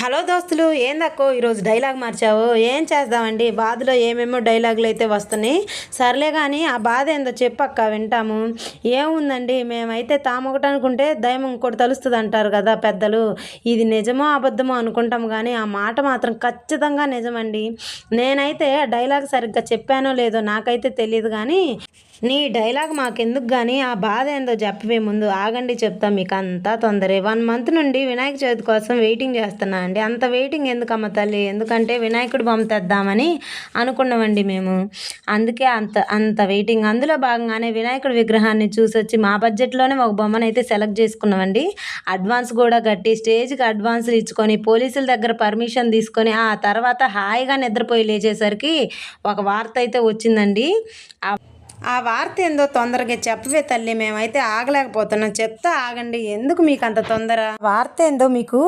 Hello దోస్తులు, ఏందక్కో ఈరోజు dialogue మార్చావు? ఏం చేద్దామండి, బాధలో ఏమేమో డైలాగులు అయితే వస్తున్నాయి. సర్లే కానీ ఆ బాధ ఏందో చెప్పక్క, వింటాము. ఏముందండి, మేమైతే తామొకటి అనుకుంటే దయ్యం ఇంకోటి తలుస్తుంది అంటారు కదా పెద్దలు. ఇది నిజమో అబద్ధమో అనుకుంటాం కానీ ఆ మాట మాత్రం ఖచ్చితంగా నిజమండి. నేనైతే డైలాగ్ సరిగ్గా చెప్పానో లేదో నాకైతే తెలియదు కానీ నీ డైలాగ్ మాకెందుకు కానీ ఆ బాధ ఏందో చెప్పవే ముందు. ఆగండి, చెప్తా. మీకు అంతా తొందరే. 1 మంత్ నుండి వినాయక చవితి కోసం వెయిటింగ్ చేస్తున్నా అండి. అంత వెయిటింగ్ ఎందుకమ్మ తల్లి, ఎందుకంటే వినాయకుడు బొమ్మ తెద్దామని అనుకున్నామండి మేము. అందుకే అంత అంత వెయిటింగ్. అందులో భాగంగానే వినాయకుడి విగ్రహాన్ని చూసొచ్చి మా బడ్జెట్లోనే ఒక బొమ్మను అయితే సెలెక్ట్ చేసుకున్నామండి. అడ్వాన్స్ కూడా కట్టి స్టేజ్కి అడ్వాన్స్లు ఇచ్చుకొని పోలీసుల దగ్గర పర్మిషన్ తీసుకొని ఆ తర్వాత హాయిగా నిద్రపోయి లేచేసరికి ఒక వార్త అయితే వచ్చిందండి. ఆ వార్త ఏందో తొందరగా చెప్పవే తల్లి, మేమైతే ఆగలేకపోతున్నాం. చెప్తా, ఆగండి. ఎందుకు మీకు అంత తొందర? వార్త ఏందో మీకు